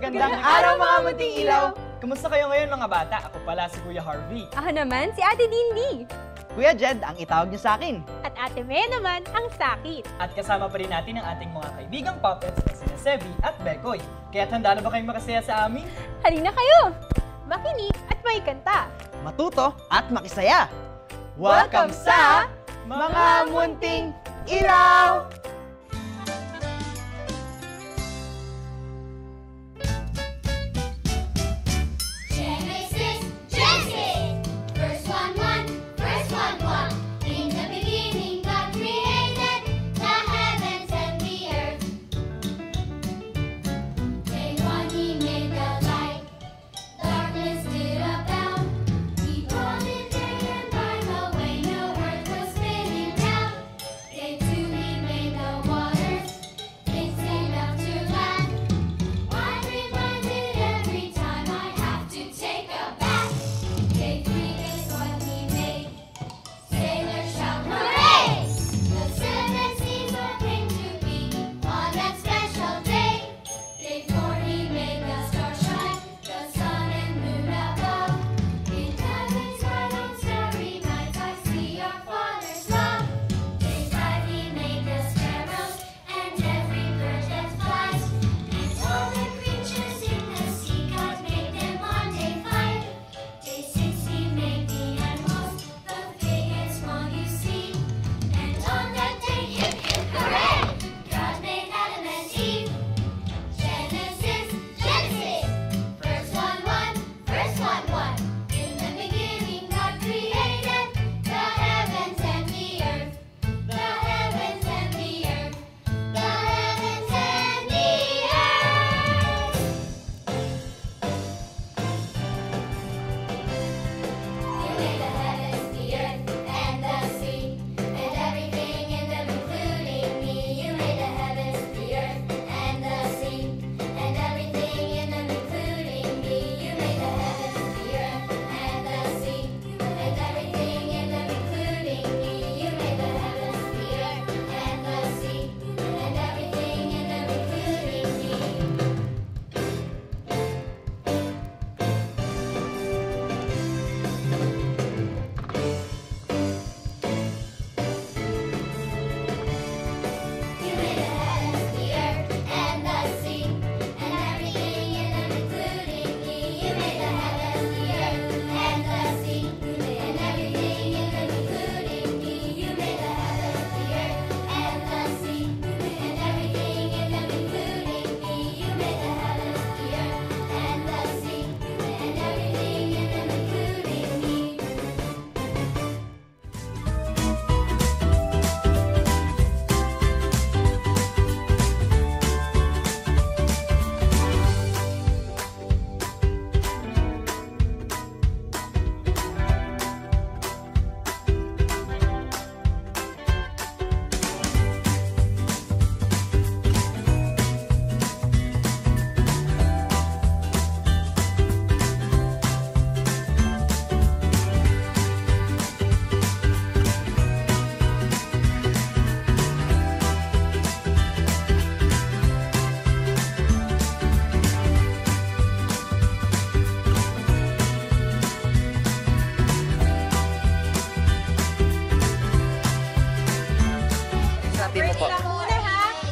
Magandang araw mga munting ilaw! Kamusta kayo ngayon mga bata? Ako pala si Kuya Harvey. Ako naman si Ate Dindi. Kuya Jed, ang itawag niyo sa akin. At Ate May naman ang sakit. At kasama pa rin natin ang ating mga kaibigang puppets na sina Sebi at Bekoy. Kaya't handa na ba kayong makasaya sa amin? Halina kayo! Makinig at may kanta. Matuto at makisaya. Welcome sa Mga Munting Ilaw!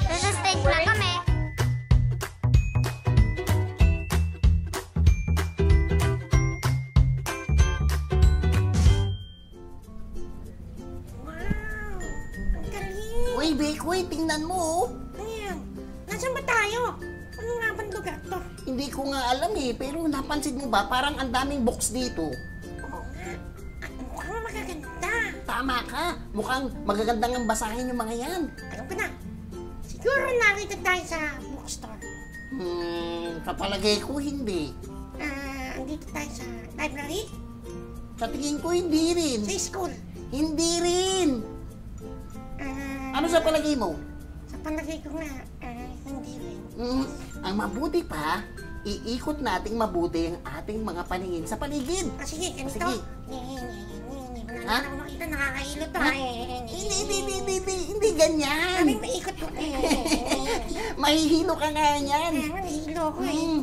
Nasa-stage na kami. Uy, Bekoy, tingnan mo, oh. Ayan. Nasaan ba tayo? Ano nga bang lugar to? Hindi ko nga alam eh, pero napansin mo ba, parang ang daming box dito. Oo nga. At mukhang magaganda. Tama ka, mukhang magagandang ang basahin yung mga yan. Alam ko na. Siguro nakita tayo sa bookstore. Kapalagay ko hindi. Andito tayo sa library? Sa tingin ko hindi rin. Sa school? Hindi rin. Ano sa palagay mo? Sa palagay ko nga, hindi rin. Ang mabuti pa, iikot nating mabuti ang ating mga paningin sa paligid. Sige, ganito. Sige. Wala na ako makita, nakakailo to. Hindi ganyan. Sabi maikot ko. Mahihilo ka nga yan. Mahihilo ko eh.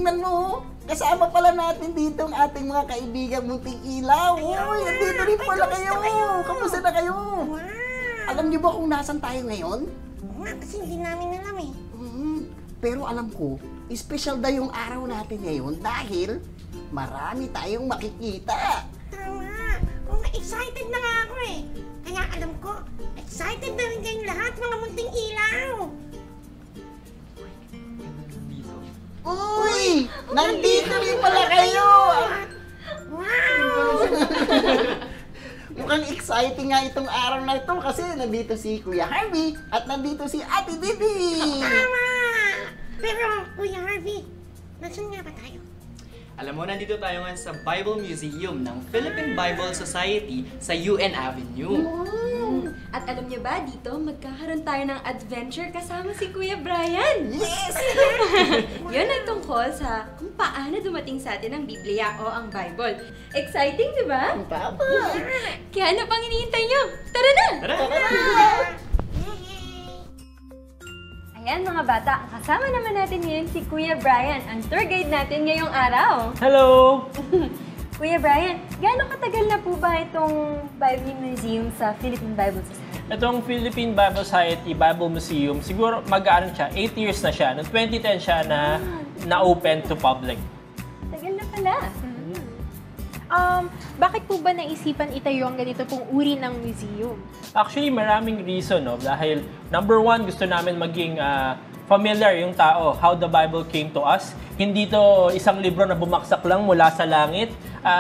tingnan mo. Kasama pala natin dito ang ating mga kaibigan munting ilaw. Uy, nandito rin pala kayo. Kamusta na kayo? Wow! Alam niyo ba kung nasan tayo ngayon? Oo nga, kasi hindi namin alam eh. Pero alam ko, special daw yung araw natin ngayon dahil marami tayong makikita. Tama. Oo nga, excited na nga ako eh. Kaya alam ko, excited na rin kayong lahat, mga munting ilaw. Uy! Nandito rin pala kayo! Wow! Mukhang exciting nga itong araw na ito kasi nandito si Kuya Harvey at nandito si Ate Didi! Tama! Pero, Kuya Harvey, nasan nga ba tayo? Alam mo, nandito tayo ngayon sa Bible Museum ng Philippine Bible Society sa UN Avenue. At alam niyo ba, dito magkakaroon tayo ng adventure kasama si Kuya Brian. Yes! Yun ay tungkol sa kung paano dumating sa atin ang Biblia o ang Bible. Exciting, di ba? Papa! Kaya ano pang hinihintay niyo? Tara na! Tara! Ayan mga bata, kasama naman natin ngayon si Kuya Brian, ang tour guide natin ngayong araw. Hello! Kuya Brian, gaano katagal na po ba itong Bible Museum sa Philippine Bible Society? Itong Philippine Bible Society Bible Museum, siguro mag-ano siya, 8 years na siya. Noong 2010 siya na-open to public. Tagal na pala. Bakit po ba naisipan itayo ang ganito pong uri ng museum? Actually, maraming reason, no? Dahil, number one, gusto namin maging familiar yung tao, how the Bible came to us. Hindi to isang libro na bumaksak lang mula sa langit.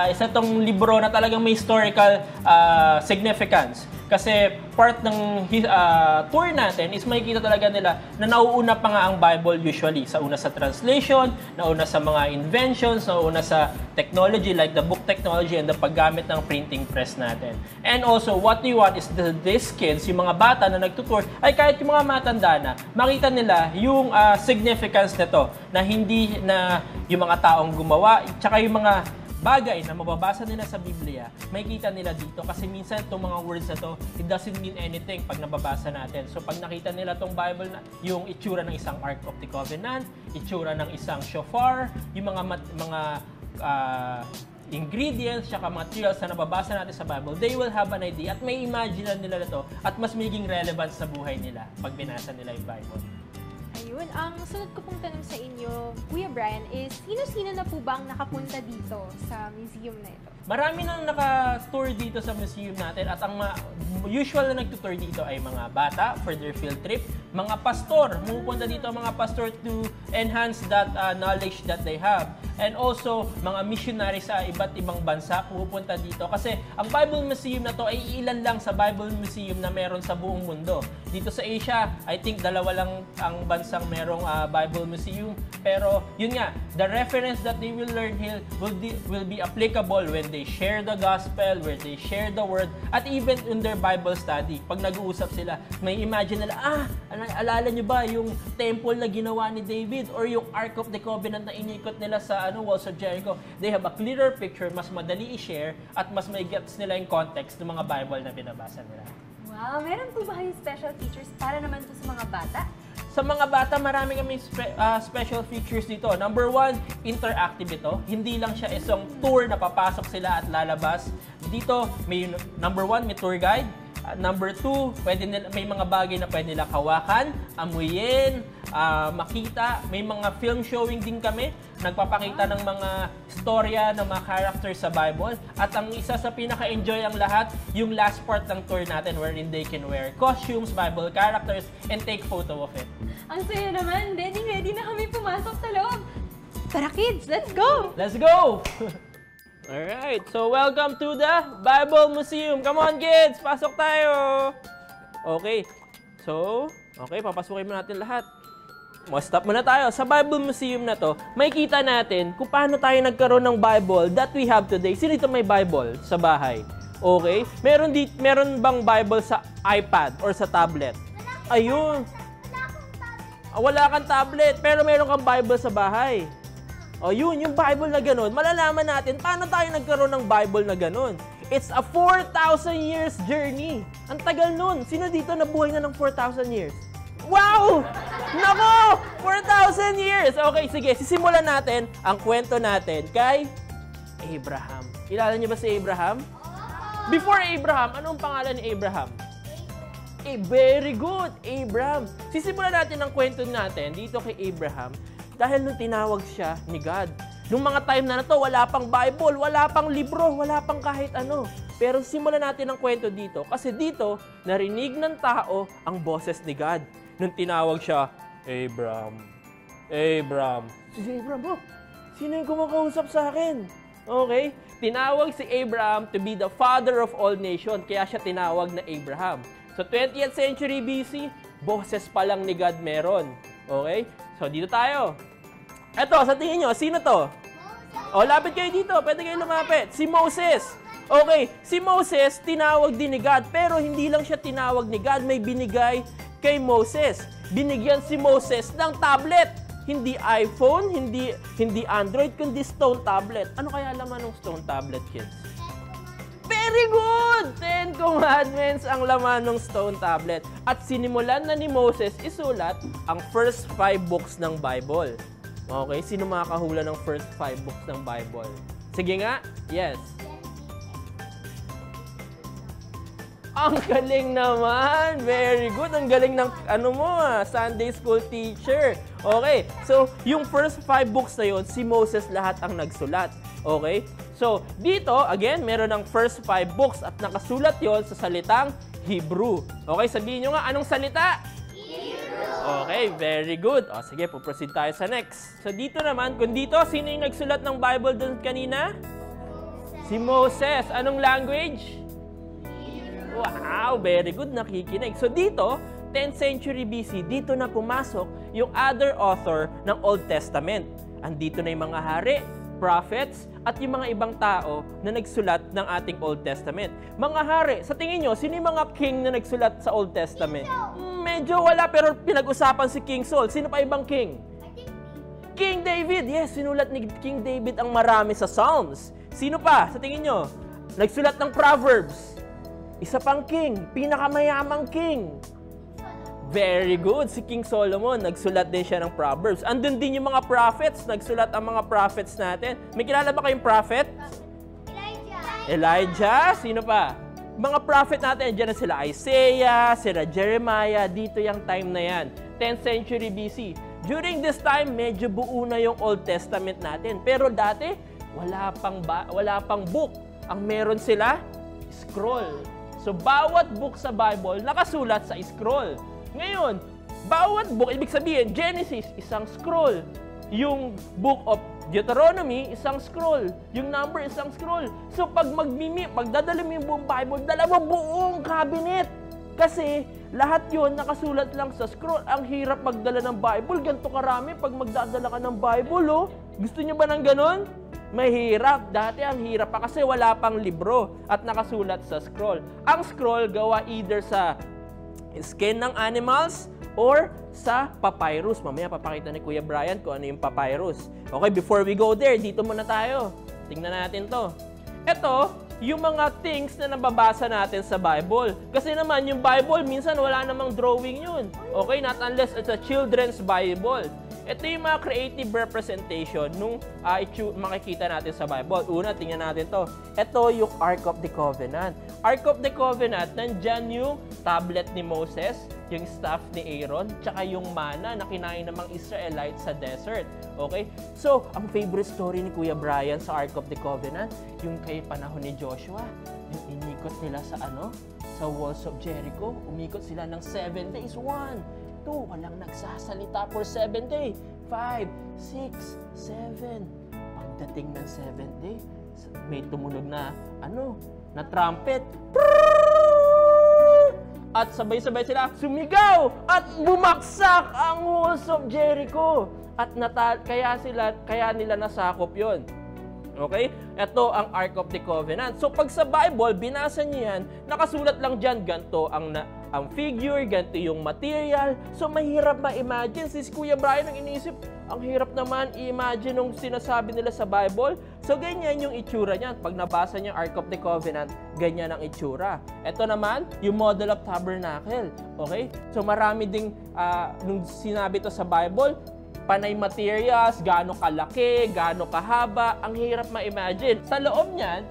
Isa tong libro na talagang may historical significance. Kasi part ng tour natin is makikita talaga nila na nauuna pa nga ang Bible usually. Sa una sa translation, nauna sa mga inventions, nauna sa technology like the book technology and the paggamit ng printing press natin. And also, what we want is these kids, yung mga bata na nagtutour, ay kahit yung mga matanda na, makita nila yung significance nito na hindi na yung mga taong gumawa, tsaka yung mga bagay na mababasa nila sa Biblia, makikita nila dito kasi minsan itong mga words na to, it doesn't mean anything pag nababasa natin. So pag nakita nila itong Bible, yung itsura ng isang Ark of the Covenant, itsura ng isang shofar, yung mga ingredients, tsaka materials na nababasa natin sa Bible, they will have an idea at may imagine nila na to at mas magiging relevant sa buhay nila pag binasa nila yung Bible. Ayun, ang sunod ko pong tanong sa inyo, Kuya Brian, is sino-sino na po ba ang nakapunta dito sa museum na ito? Marami nang naka-tour dito sa museum natin at ang usual na nagtutour dito ay mga bata for their field trip, mga pastor, pumupunta dito ang mga pastor to enhance that knowledge that they have. And also, mga missionaries sa iba't ibang bansa pumupunta dito kasi ang Bible Museum na to ay ilan lang sa Bible Museum na meron sa buong mundo. Dito sa Asia, I think dalawa lang ang bansang merong Bible Museum. Pero yun nga, the reference that they will learn here will be applicable when they share the gospel, where they share the word, at even in their Bible study. Pag nag-uusap sila, may imagine nila, alala nyo ba yung temple na ginawa ni David or yung Ark of the Covenant na inikot nila sa walls of Jericho? They have a clearer picture, mas madali i-share, at mas may gets nila yung context ng mga Bible na binabasa nila. Wow, meron po ba kayong special features para naman po sa mga bata? Sa mga bata, marami kami special features dito. Number one, interactive ito. Hindi lang siya isang tour na papasok sila at lalabas. Dito, may number one, may tour guide. Number two, may mga bagay na pwede nila hawakan, amuyin, makita. May mga film showing din kami. Nagpapakita ng mga storya ng mga characters sa Bible. At ang isa sa pinaka-enjoy ang lahat, yung last part ng tour natin wherein they can wear costumes, Bible characters, and take photo of it. Ang saya naman! Ready na kami pumasok sa loob! Tara kids, let's go! Let's go! Alright, so welcome to the Bible Museum. Come on kids, pasok tayo! Okay, papasukin mo natin lahat. Stop muna tayo. Sa Bible Museum na to, makikita natin kung paano tayo nagkaroon ng Bible that we have today. Sino dito may Bible sa bahay? Okay? Meron bang Bible sa iPad or sa tablet? Ayun. Wala kang tablet, pero meron kang Bible sa bahay. O yun, yung Bible na ganun, malalaman natin paano tayo nagkaroon ng Bible na ganun. It's a 4,000 years journey. Ang tagal nun. Sino dito nabuhay na ng 4,000 years? Wow! Nako! 4,000 years! Okay, sige, sisimulan natin ang kwento natin kay Abraham. Kilala niyo ba si Abraham? Before Abraham, anong pangalan ni Abraham? Very good, Abraham. Sisimulan natin ang kwento natin dito kay Abraham dahil nung tinawag siya ni God. Nung mga time na to, wala pang Bible, wala pang libro, wala pang kahit ano. Pero simulan natin ang kwento dito kasi dito, narinig ng tao ang boses ni God. Nung tinawag siya, Abraham. Abraham. Si Abraham, sino yung kumakausap sa akin? Okay? Tinawag si Abraham to be the father of all nations. Kaya siya tinawag na Abraham. So, 20th century BC, boses pa lang ni God meron. Okay? So, dito tayo. Eto, sa tingin nyo, sino to? O, lapit kayo dito. Pwede kayo lumapit. Si Moses. Okay, si Moses, tinawag din ni God. Pero hindi lang siya tinawag ni God. May binigay kay Moses. Binigyan si Moses ng tablet. Hindi iPhone, hindi Android, kundi stone tablet. Ano kaya laman ng stone tablet, kids? Very good! 10 commandments ang laman ng stone tablet. At sinimulan na ni Moses isulat ang first 5 books ng Bible. Okay, sino makakahula ng first 5 books ng Bible? Sige nga, yes. Ang galing naman! Very good! Ang galing ng, Sunday school teacher. Okay, so yung first 5 books na yun, si Moses lahat ang nagsulat. Okay? So, dito, again, meron ng first 5 books at nakasulat yon sa salitang Hebrew. Okay, sabihin nyo nga, anong salita? Hebrew. Okay, very good. O, sige, puproceed tayo sa next. So, dito naman, kung dito, sino yung nagsulat ng Bible doon kanina? Si Moses. Anong language? Hebrew. Wow, very good, nakikinig. So, dito, 10th century BC, dito na pumasok yung other author ng Old Testament. Andito na yung mga hari, prophets, at yung mga ibang tao na nagsulat ng ating Old Testament. Mga hari, sa tingin nyo, sino yung mga king na nagsulat sa Old Testament? Medyo wala, pero pinag-usapan si King Saul. Sino pa ibang king? King David. Yes, sinulat ni King David ang marami sa Psalms. Sino pa, sa tingin nyo? Nagsulat ng Proverbs. Isa pang king, pinakamayamang king. Very good. Si King Solomon, nagsulat din siya ng Proverbs. Andun din yung mga prophets. Nagsulat ang mga prophets natin. May kilala ba kayong prophet? Elijah. Sino pa? Mga prophet natin, dyan na sila Isaiah, sila Jeremiah. Dito yung time na yan. 10th century BC. During this time, medyo buo na yung Old Testament natin. Pero dati, wala pang book. Ang meron sila, scroll. So, bawat book sa Bible, nakasulat sa scroll. Ngayon, bawat book, ibig sabihin, Genesis, isang scroll. Yung book of Deuteronomy, isang scroll. Yung number, isang scroll. So, pag magdadala mo yung buong Bible, dalawa buong cabinet. Kasi, lahat yon nakasulat lang sa scroll. Ang hirap magdala ng Bible. Ganito karami pag magdadala ka ng Bible, oh. Gusto niyo ba ng ganon? Mahirap. Dati ang hirap pa kasi wala pang libro at nakasulat sa scroll. Ang scroll gawa either sa skin ng animals or sa papyrus. Mamaya papakita ni Kuya Brian kung ano yung papyrus. Okay, before we go there, dito muna tayo. Tingnan natin to. Ito, yung mga things na nababasa natin sa Bible. Kasi naman, yung Bible, minsan wala namang drawing yun. Okay, not unless it's a children's Bible. Ito yung mga creative representation nung makikita natin sa Bible. Una, tingnan natin to. Ito yung Ark of the Covenant. Ark of the Covenant, nandyan yung tablet ni Moses, yung staff ni Aaron, tsaka yung mana na kinain ng mga Israelites sa desert. Okay? So, ang favorite story ni Kuya Brian sa Ark of the Covenant, yung kay panahon ni Joshua, yung inikot nila sa sa walls of Jericho. Umikot sila ng 7 days. 1, 2, walang nagsasalita for 7 days. 5, 6, 7. Pagdating ng 7th day, may tumunog na, na trumpet. At sabay-sabay sila sumigaw at bumaksak ang walls of Jericho. At kaya nila nasakop yon. Okay? Ito ang Ark of the Covenant. So, pag sa Bible, binasa niyo yan, nakasulat lang dyan, ganito ang figure, ganito yung material. So, mahirap ma-imagine. Si Kuya Brian ang inisip, ang hirap naman i-imagine nung sinasabi nila sa Bible. So, ganyan yung itsura niyan. Pag nabasa niyo Ark of the Covenant, ganyan ang itsura. Ito naman, yung model of tabernacle. Okay? So, marami ding, nung sinabi to sa Bible, panay materials, gaano kalaki, gaano kahaba, ang hirap ma-imagine. Sa loob niyan,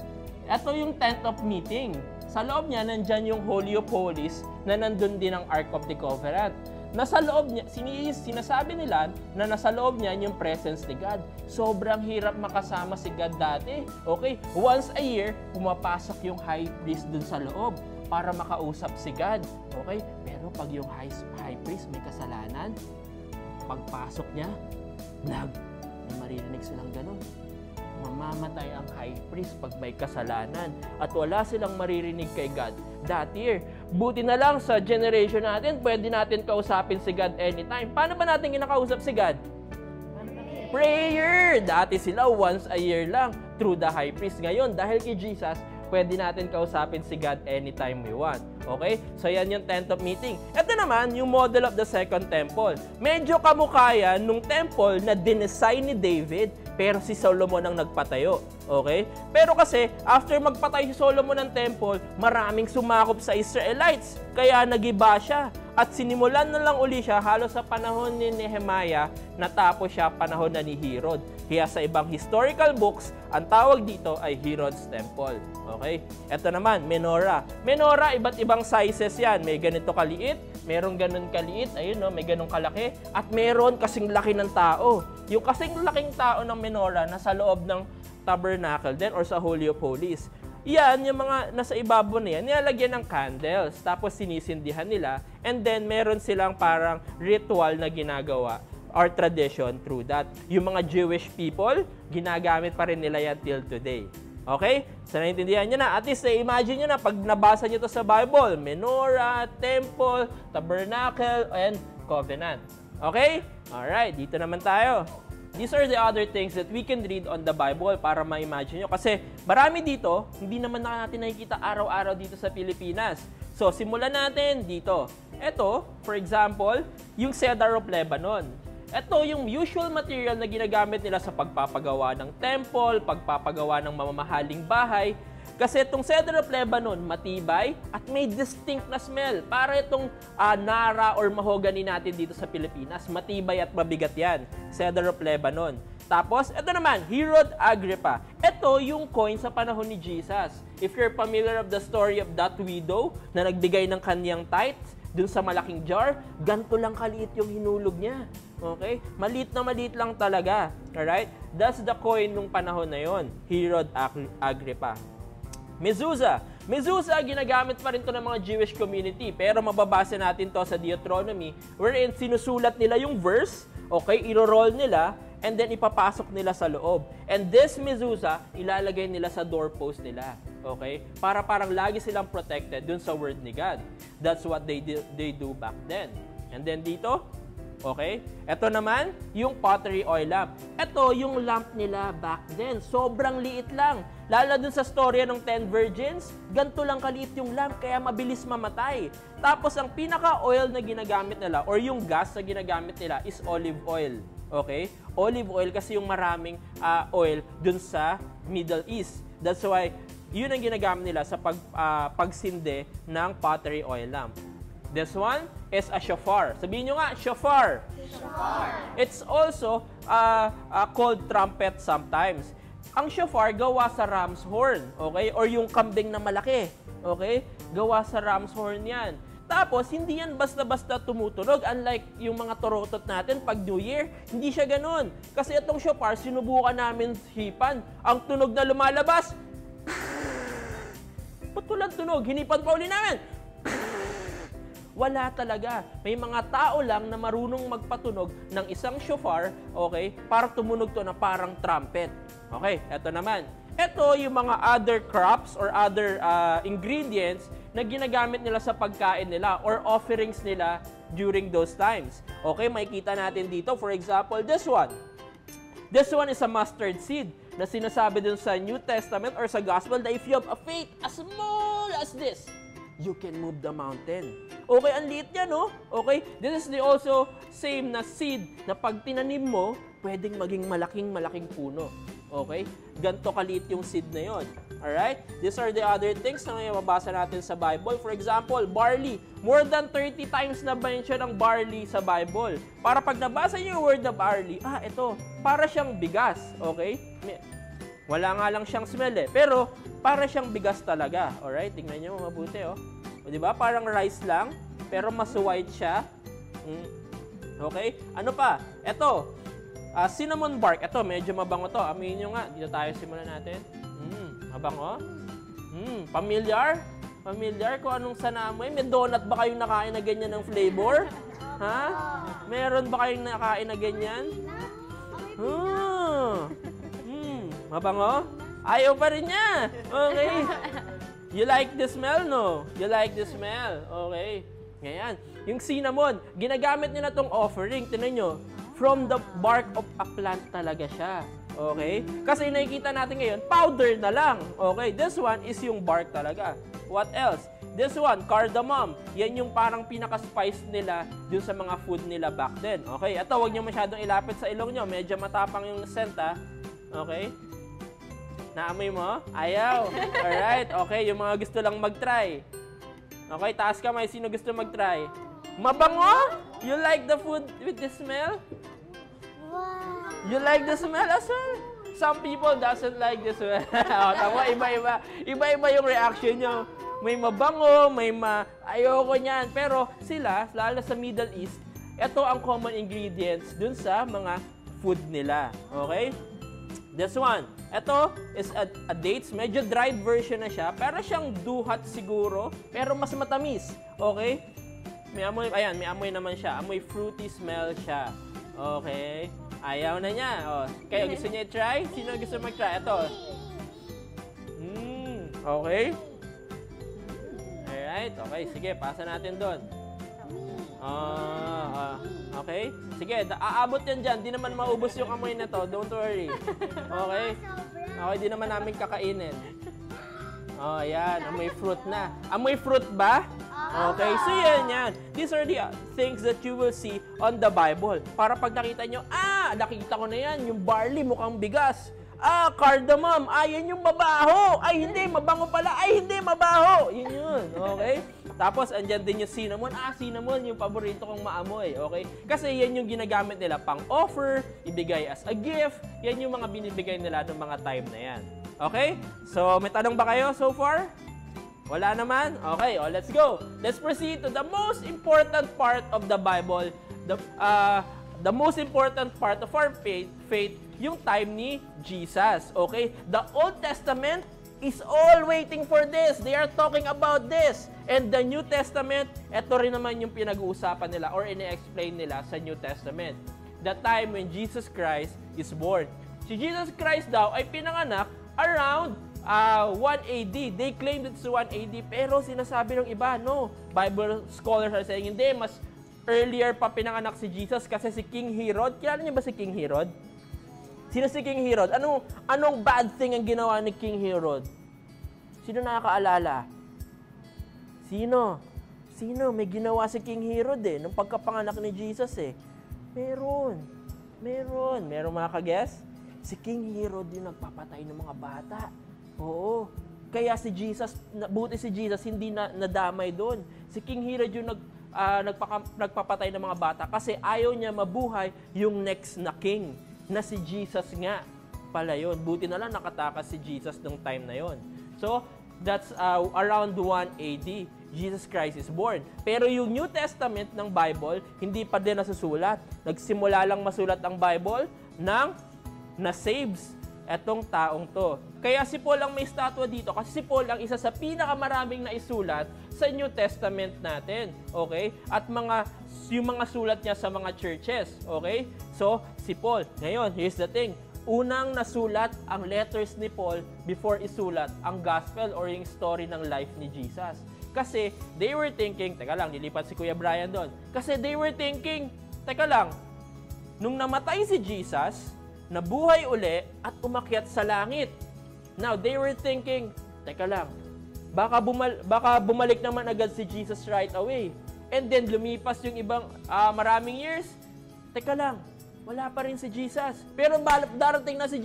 ito yung tent of meeting. Sa loob niya, nandyan yung Holy of Holies na nandun din ang Ark of the Covenant. Nasa loob niya, sinasabi nila na nasa loob niya yung presence ni God. Sobrang hirap makasama si God dati. Okay? Once a year, pumapasok yung high priest dun sa loob para makausap si God. Okay? Pero pag yung high priest may kasalanan, pagpasok niya, may maririnig silang ganun. Mamamatay ang high priest pag may kasalanan at wala silang maririnig kay God that year. Buti na lang sa generation natin, pwede natin kausapin si God anytime. Paano ba natin kinakausap si God? Prayer! Dati sila once a year lang through the high priest. Ngayon, dahil kay Jesus, pwede natin kausapin si God anytime we want. Okay? So, yan yung tent of meeting. Ito naman, yung model of the second temple. Medyo kamukha yan nung temple na dinesign ni David, pero si Solomon ang nagpatayo. Okay? Pero kasi, after magpatay si Solomon ng temple, maraming sumakop sa Israelites. Kaya nagiba siya. At sinimulan na lang uli siya halos sa panahon ni Nehemiah, natapos siya panahon na ni Herod. Kaya sa ibang historical books, ang tawag dito ay Herod's Temple. Okay? Ito naman, menorah. Menorah, iba't ibang sizes yan. May ganito kaliit, merong ganun kaliit, ayun no, may ganun kalaki, at meron kasing laki ng tao. Yung kasing laking tao ng menorah nasa loob ng tabernacle din or sa Holy of Holies. Yan, yung mga nasa ibabaw na yan, nilalagyan ng candles, tapos sinisindihan nila, and then meron silang parang ritual na ginagawa or tradition through that. Yung mga Jewish people, ginagamit pa rin nila yan till today. Okay? So, naintindihan nyo na. At least, imagine nyo na, pag nabasa nyo to sa Bible, menorah, temple, tabernacle, and covenant. Okay? Alright, dito naman tayo. These are the other things that we can read on the Bible para ma-imagine nyo. Kasi marami dito, hindi naman natin nakikita araw-araw dito sa Pilipinas. So, simulan natin dito. Ito, for example, yung Cedar of Lebanon. Ito yung usual material na ginagamit nila sa pagpapagawa ng temple, pagpapagawa ng mamahaling bahay. Kasi itong Cedar of Lebanon, matibay at may distinct na smell. Para itong nara or mahogany natin dito sa Pilipinas, matibay at mabigat yan. Cedar of Lebanon. Tapos, ito naman, Herod Agrippa. Ito yung coin sa panahon ni Jesus. If you're familiar of the story of that widow na nagbigay ng kanyang tithes dun sa malaking jar, ganito lang kaliit yung hinulog niya. Okay? Maliit na maliit lang talaga. Alright? That's the coin nung panahon na yon, Herod Agrippa. Mezuzah. Mezuzah, ginagamit pa rin to ng mga Jewish community. Pero mababasa natin to sa Deuteronomy wherein sinusulat nila yung verse, okay, iro-roll nila, and then ipapasok nila sa loob. And this mezuzah, ilalagay nila sa doorpost nila. Okay? Para parang lagi silang protected dun sa word ni God. That's what they do back then. And then dito, okay? Ito naman, yung pottery oil lamp. Ito yung lamp nila back then. Sobrang liit lang. Lalo dun sa storya ng 10 virgins, ganito lang kaliit yung lamp, kaya mabilis mamatay. Tapos, ang pinaka-oil na ginagamit nila, or yung gas na ginagamit nila, is olive oil. Okay? Olive oil kasi yung maraming oil dun sa Middle East. That's why, yun ang ginagamit nila sa pagsindi ng pottery oil lamp. This one is a shofar. Sabihin nyo nga, shofar. Shofar. It's also called trumpet sometimes. Ang shofar, gawa sa ram's horn. Okay? Or yung kambing na malaki. Okay? Gawa sa ram's horn yan. Tapos, hindi yan basta-basta tumutunog. Unlike yung mga torotot natin pag New Year, hindi siya ganun. Kasi itong shofar, sinubukan namin hipan. Ang tunog na lumalabas, patulang tunog. Hinipan pa uli namin. Wala talaga. May mga tao lang na marunong magpatunog ng isang shofar, okay, para tumunog to na parang trumpet. Okay, eto naman. Ito yung mga other crops or other ingredients na ginagamit nila sa pagkain nila or offerings nila during those times. Okay, makikita natin dito, for example, this one. This one is a mustard seed na sinasabi dun sa New Testament or sa Gospel na if you have a faith as small as this, you can move the mountain. Okay, ang liit niya, no? Okay, this is the also same na seed na pag tinanim mo, pwedeng maging malaking puno. Okay? Ganto kaliit yung seed na yon. Alright? These are the other things na ngayon mabasa natin sa Bible. For example, barley. More than 30 times na mention ang barley sa Bible. Para pag nabasa niyo yung word na barley, ito, para siyang bigas. Okay? Wala nga lang siyang smell eh. Pero, para siyang bigas talaga. Alright? Tingnan niyo mabuti, oh. O, diba? Parang rice lang, pero mas white siya. Okay? Ano pa? Ito, cinnamon bark. Ito, medyo mabango to. Amin nyo nga. Dito tayo simulan natin. Mabango. Familiar? Familiar kung anong sanamoy? May donut ba kayong nakain na ganyan ng flavor? Ha? Meron ba kayong nakain na ganyan? Mabango? Ayaw pa rin niya. Okay. You like the smell, no? You like the smell. Okay. Ngayon, yung cinnamon, ginagamit nila tong offering. Tingnan nyo. From the bark of a plant talaga siya. Okay? Kasi nakikita natin ngayon, powder na lang. Okay? This one is yung bark talaga. What else? This one, cardamom. Yan yung parang pinaka-spice nila dun sa mga food nila back then. Okay? Ito, huwag nyo masyadong ilapit sa ilong nyo. Medyo matapang yung scent, ha? Okay? Naamoy mo? Ayaw. Alright. Okay, yung mga gusto lang mag-try. Okay, taas kamay. Sino gusto mag-try? Mabango? You like the food with the smell? Wow. You like the smell as well? Some people doesn't like the smell. Tama, iba-iba. Iba-iba yung reaction nyo. May mabango, may ayoko niyan. Pero sila, lalo sa Middle East, ito ang common ingredients dun sa mga food nila. Okay? This one. Ito is a dates. Medyo dried version na siya. Pero siyang duhat siguro. Pero mas matamis. Okay? May amoy, ayan, may amoy naman siya. Amoy fruity smell siya. Okay? Ayaw na niya. O, kayo gusto niya i-try? Sino gusto mag-try? Ito. Okay? Alright. Okay, sige. Pasa natin doon. Okay? Sige, aabot yan dyan. Di naman maubos yung amoy na to. Don't worry. Okay? Okay, di naman namin kakainin. Oh, yan. Amoy fruit na. Amoy fruit ba? Okay, so yan. These are the things that you will see on the Bible. Para pag nakita nyo, nakita ko na yan. Yung barley mukhang bigas. Cardamom. Yan yung mabaho. Ay, hindi. Mabango pala. Ay, hindi. Mabaho. Yun. Okay? Tapos, andyan din yung cinnamon. Cinnamon, yung paborito kong maamoy. Okay? Kasi yan yung ginagamit nila pang offer, ibigay as a gift. Yan yung mga binibigay nila ng mga time na yan. Okay? So, may tanong ba kayo so far? Wala naman? Okay, let's go. Let's proceed to the most important part of the Bible. The most important part of our faith, yung time ni Jesus. Okay? The Old Testament is all waiting for this. They are talking about this. And the New Testament, ito rin naman yung pinag-uusapan nila or ine-explain nila sa New Testament. The time when Jesus Christ is born. Si Jesus Christ daw ay pinanganak around 1 AD. They claim it's 1 AD, pero sinasabi ng iba, no. Bible scholars are saying, hindi, mas earlier pa pinanganak si Jesus kasi si King Herod. Kilala niyo ba si King Herod? Sino si King Herod? Anong bad thing ang ginawa ni King Herod? Sino nakakaalala? Sino? May ginawa si King Herod nung pagkapanganak ni Jesus Meron mga ka-guess? Si King Herod yung nagpapatay ng mga bata. Oo. Kaya si Jesus, buti si Jesus, hindi nadamay doon. Si King Herod yung nagpapatay ng mga bata kasi ayaw niya mabuhay yung next na king, na si Jesus nga pala yun. Buti na lang nakatakas si Jesus nung time na yon. So, that's around 1 AD. Jesus Christ is born. Pero yung New Testament ng Bible, hindi pa din nasusulat. Nagsimula lang masulat ang Bible nang na-saves etong taong to. Kaya si Paul ang may statwa dito kasi si Paul ang isa sa pinakamaraming naisulat sa New Testament natin. Okay? At yung mga sulat niya sa mga churches. Okay? So, si Paul. Ngayon, here's the thing. Unang nasulat ang letters ni Paul before isulat ang gospel or yung story ng life ni Jesus. Kasi they were thinking, teka lang, nilipat si Kuya Brian doon. Kasi they were thinking, teka lang, nung namatay si Jesus, nabuhay uli at umakyat sa langit. Now, they were thinking, teka lang, baka bumalik naman agad si Jesus right away. And then, lumipas yung ibang maraming years. Teka lang, wala pa rin si Jesus. Pero darating na si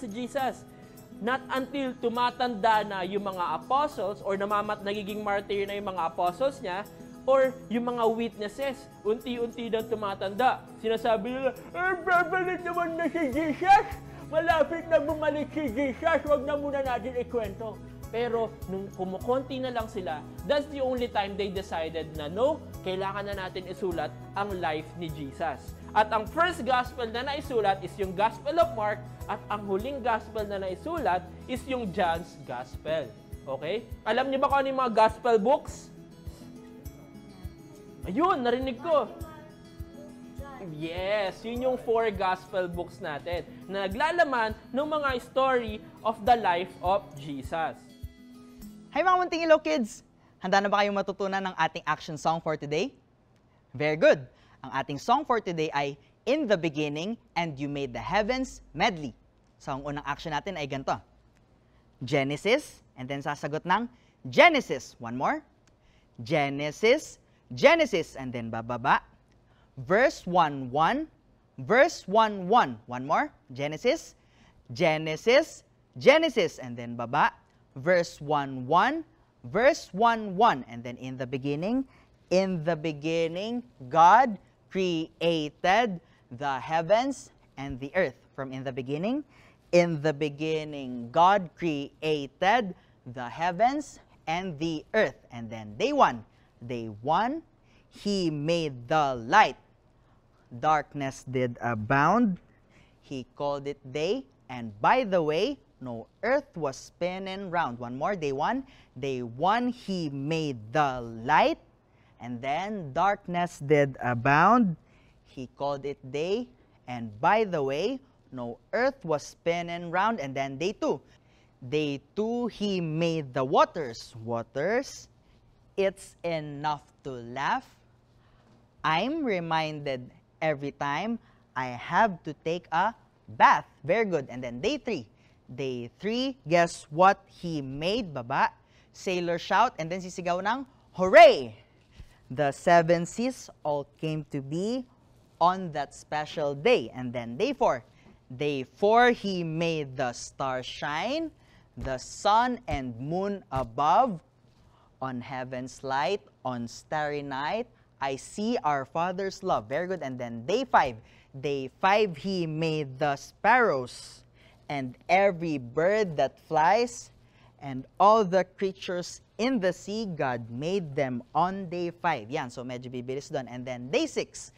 Jesus. Not until tumatanda na yung mga apostles or nagiging martyr na yung mga apostles niya or yung mga witnesses, unti-unti na tumatanda. Sinasabi nila, babalik naman na si Jesus! Malapit na bumalik si Jesus! Huwag na muna natin ikwento. Pero nung kumukonti na lang sila, that's the only time they decided na no, kailangan na natin isulat ang life ni Jesus. At ang first gospel na naisulat is yung Gospel of Mark at ang huling gospel na naisulat is yung John's Gospel. Okay? Alam niyo ba kung ano yung mga gospel books? Ayun, narinig ko. Yes, yun yung 4 gospel books natin na naglalaman ng mga story of the life of Jesus. Hi mga munting Ilaw kids! Handa na ba kayong matutunan ng ating action song for today? Very good! Ang ating song for today ay In the Beginning and You Made the Heavens medley. So ang unang action natin ay ganito. Genesis, and then sasagot ng Genesis. One more. Genesis, Genesis, and then bababa. Verse 1:1, verse 1:1. One more. Genesis, Genesis, Genesis, and then baba. Verse 1:1, verse 1:1, and then in the beginning, God created the heavens and the earth. From in the beginning, God created the heavens and the earth. And then day 1, He made the light. Darkness did abound. He called it day. And by the way, no earth was spinning round. One more, day 1, He made the light. And then darkness did abound. He called it day. And by the way, no earth was spinning round. And then day 2, He made the waters. It's enough to laugh. I'm reminded every time I have to take a bath. Very good. And then day 3, guess what He made? Baba. Sailor shout. And then sisigaw ng hooray! The 7 seas all came to be on that special day. And then day 4, He made the stars shine, the sun and moon above. On heaven's light, on starry night, I see our Father's love. Very good. And then day 5, He made the sparrows and every bird that flies, and all the creatures in the sea, God made them on day 5. Yan, so medyo bibilis doon. And then day 6,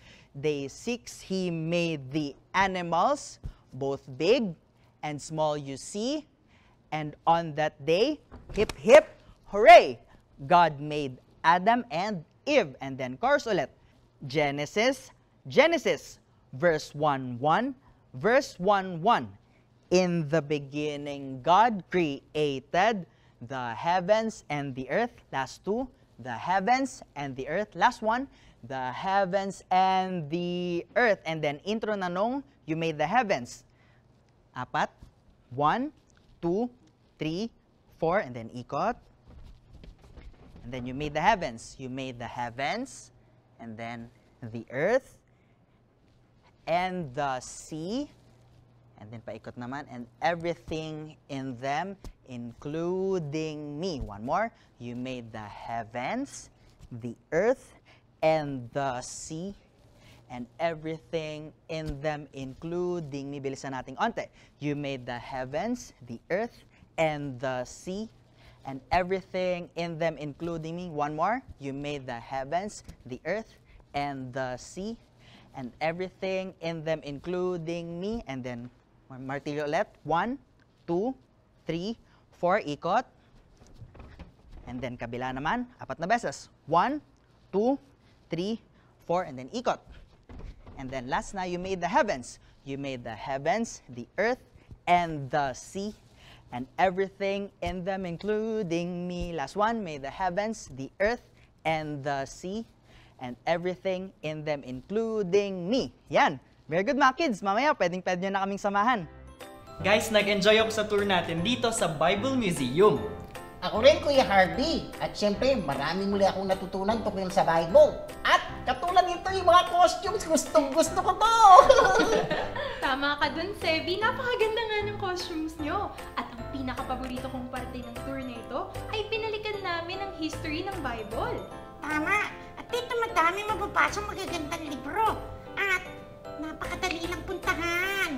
He made the animals, both big and small you see. And on that day, hip hip, hooray! God made Adam and Eve. And then chorus ulit. Genesis, verse 1:1, verse 1:1. In the beginning, God created the heavens and the earth. Last 2, the heavens and the earth. Last 1, the heavens and the earth. And then intro na nung you made the heavens. 4, 1, 2, 3, 4, and then ikot. And then you made the heavens. You made the heavens, and then the earth, and the sea, and then paikot naman, and everything in them, including me. One more. You made the heavens, the earth, and the sea, and everything in them, including me. Bilisan natin onte. You made the heavens, the earth, and the sea, and everything in them, including me. One more. You made the heavens, the earth, and the sea, and everything in them, including me. And then martilyo ulit. 1, 2, 3, 4, ikot. And then kabila naman, 4 na beses. 1, 2, 3, 4, and then ikot. And then last na, you made the heavens. You made the heavens, the earth, and the sea, and everything in them, including me. Last one, made the heavens, the earth, and the sea, and everything in them, including me. Yan. Very good mga kids. Mamaya, pwede nyo na kaming samahan. Guys, nag-enjoy ako sa tour natin dito sa Bible Museum. Ako rin, Kuya Harvey. At syempre, marami muli akong natutunan tungkol sa Bible. At katulad nito yung mga costumes, gustong-gusto ko to! Tama ka dun, Sebi. Napakaganda nga ng costumes nyo. At ang pinaka-paborito kong parte ng tour na ito ay pinalikan namin ang history ng Bible. Tama. At dito madami mababasang magagandang libro. At napakadali lang puntahan.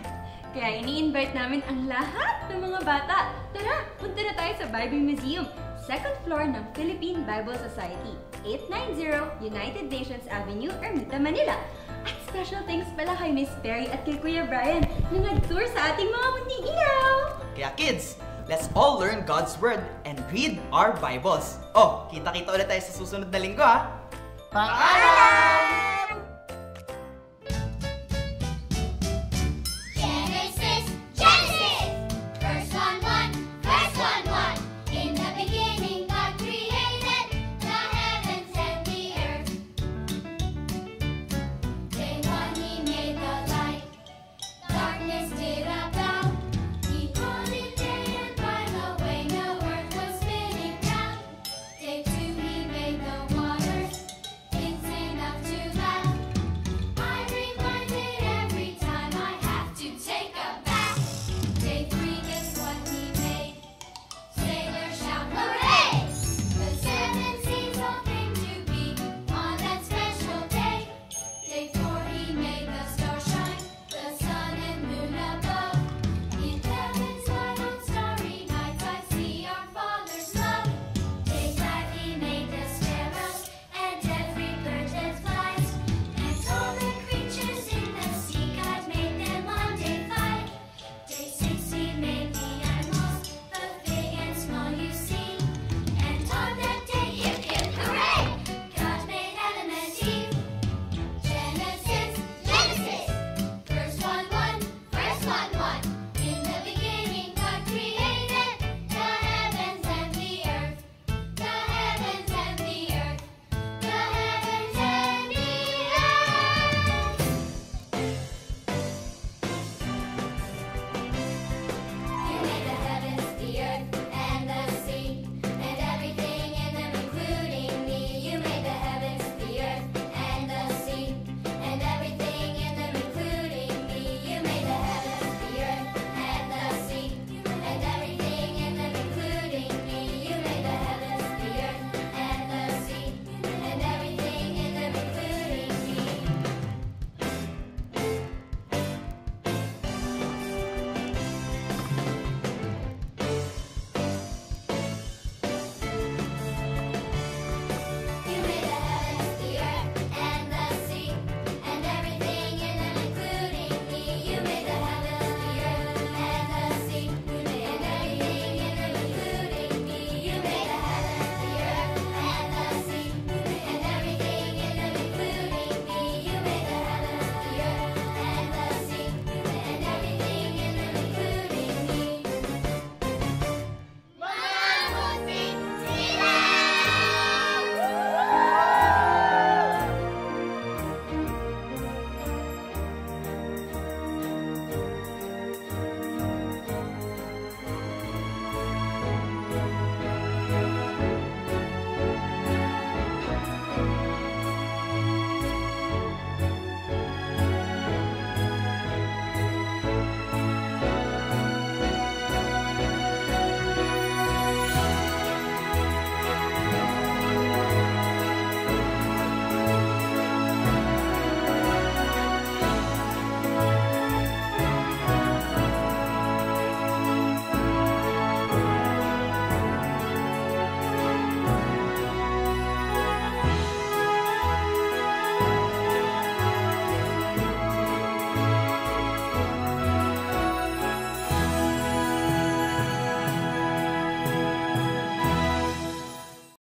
Kaya ini-invite namin ang lahat ng mga bata. Tara, punta na tayo sa Bible Museum, second floor ng Philippine Bible Society, 890 United Nations Avenue, Ermita, Manila. At special thanks pala kay Miss Perry at kay Kuya Brian na nag-tour sa ating mga munting ilaw. Kaya kids, let's all learn God's Word and read our Bibles. Oh, kita-kita ulit tayo sa susunod na linggo ha! Paalam!